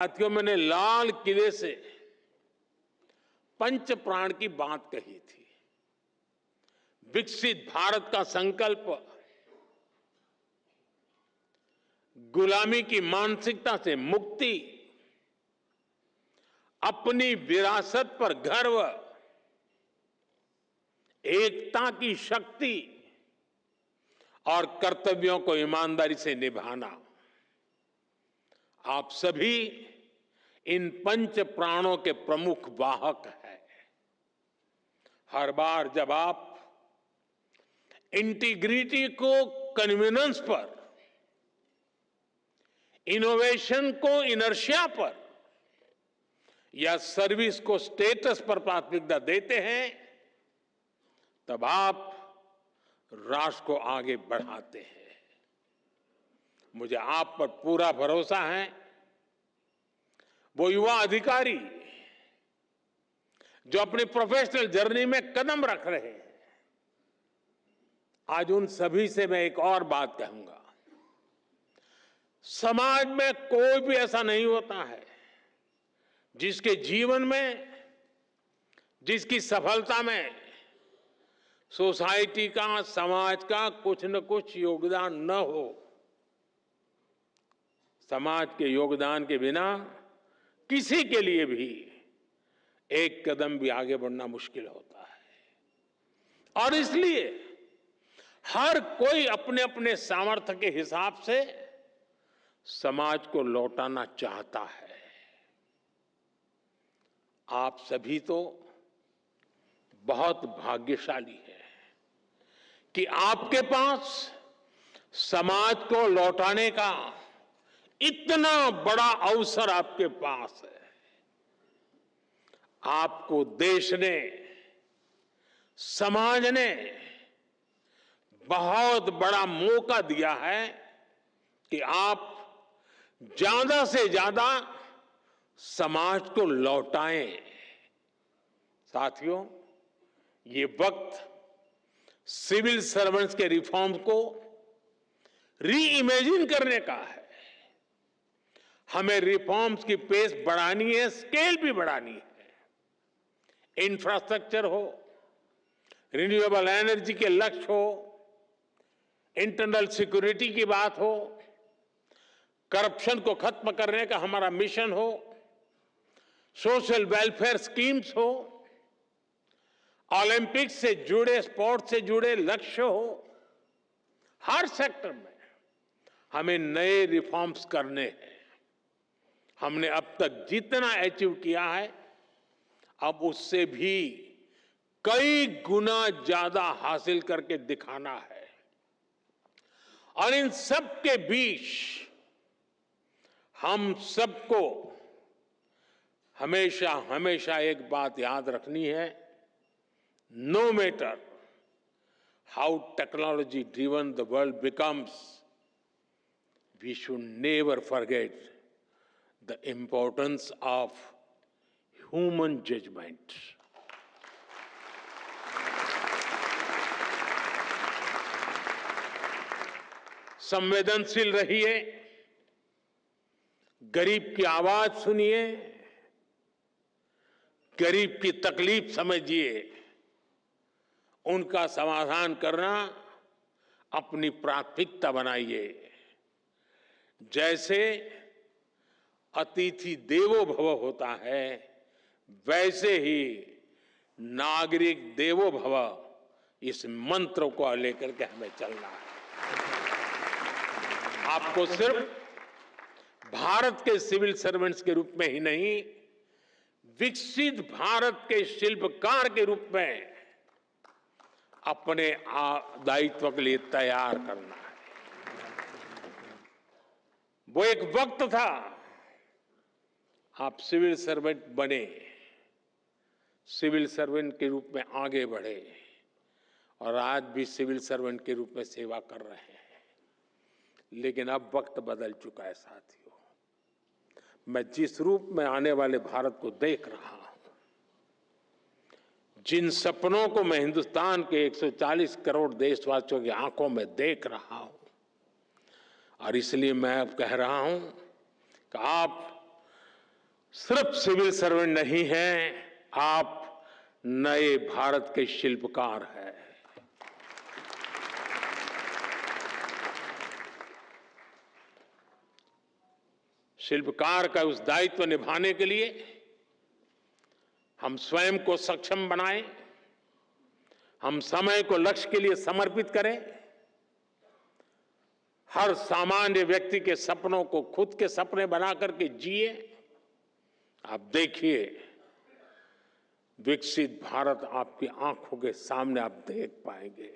साथियों, मैंने लाल किले से पंच प्राण की बात कही थी। विकसित भारत का संकल्प गुलामी की मानसिकता से मुक्ति, अपनी विरासत पर गर्व, एकता की शक्ति और कर्तव्यों को ईमानदारी से निभाना। आप सभी इन पंच प्राणों के प्रमुख वाहक हैं। हर बार जब आप इंटीग्रिटी को कन्वीनियंस पर, इनोवेशन को इनर्शिया पर या सर्विस को स्टेटस पर प्राथमिकता देते हैं, तब आप राष्ट्र को आगे बढ़ाते हैं। मुझे आप पर पूरा भरोसा है। वो युवा अधिकारी जो अपनी प्रोफेशनल जर्नी में कदम रख रहे हैं, आज उन सभी से मैं एक और बात कहूंगा। समाज में कोई भी ऐसा नहीं होता है जिसके जीवन में, जिसकी सफलता में सोसाइटी का, समाज का कुछ न कुछ योगदान न हो। समाज के योगदान के बिना किसी के लिए भी एक कदम भी आगे बढ़ना मुश्किल होता है। और इसलिए हर कोई अपने अपने सामर्थ्य के हिसाब से समाज को लौटाना चाहता है। आप सभी तो बहुत भाग्यशाली हैं कि आपके पास समाज को लौटाने का इतना बड़ा अवसर आपके पास है। आपको देश ने, समाज ने बहुत बड़ा मौका दिया है कि आप ज्यादा से ज्यादा समाज को लौटाएं। साथियों, ये वक्त सिविल सर्वेंट्स के रिफॉर्म को री इमेजिन करने का है। हमें रिफॉर्म्स की पेस बढ़ानी है, स्केल भी बढ़ानी है। इंफ्रास्ट्रक्चर हो, रिन्यूएबल एनर्जी के लक्ष्य हो, इंटरनल सिक्योरिटी की बात हो, करप्शन को खत्म करने का हमारा मिशन हो, सोशल वेलफेयर स्कीम्स हो, ओलंपिक्स से जुड़े, स्पोर्ट्स से जुड़े लक्ष्य हो। हर सेक्टर में हमें नए रिफॉर्म्स करने हैं। हमने अब तक जितना अचीव किया है, अब उससे भी कई गुना ज्यादा हासिल करके दिखाना है। और इन सब के बीच हम सबको हमेशा हमेशा एक बात याद रखनी है। No matter how technology driven the world becomes, we should never forget the importance of human judgment. संवेदनशील रहिए, गरीब की आवाज सुनिए, गरीब की तकलीफ समझिए, उनका समाधान करना अपनी प्राथमिकता बनाइए। जैसे अतिथि देवो भव होता है, वैसे ही नागरिक देवो भव, इस मंत्र को लेकर के हमें चलना है। आपको सिर्फ भारत के सिविल सर्वेंट्स के रूप में ही नहीं, विकसित भारत के शिल्पकार के रूप में अपने दायित्व के लिए तैयार करना है। वो एक वक्त था, आप सिविल सर्वेंट बने, सिविल सर्वेंट के रूप में आगे बढ़े और आज भी सिविल सर्वेंट के रूप में सेवा कर रहे हैं। लेकिन अब वक्त बदल चुका है साथियों। मैं जिस रूप में आने वाले भारत को देख रहा हूं, जिन सपनों को मैं हिंदुस्तान के 140 करोड़ देशवासियों की आंखों में देख रहा हूं, और इसलिए मैं अब कह रहा हूं कि आप सिर्फ सिविल सर्वेंट नहीं हैं, आप नए भारत के शिल्पकार हैं। शिल्पकार का उस दायित्व निभाने के लिए हम स्वयं को सक्षम बनाएं, हम समय को लक्ष्य के लिए समर्पित करें, हर सामान्य व्यक्ति के सपनों को खुद के सपने बना करके जिए। आप देखिए, विकसित भारत आपकी आंखों के सामने आप देख पाएंगे।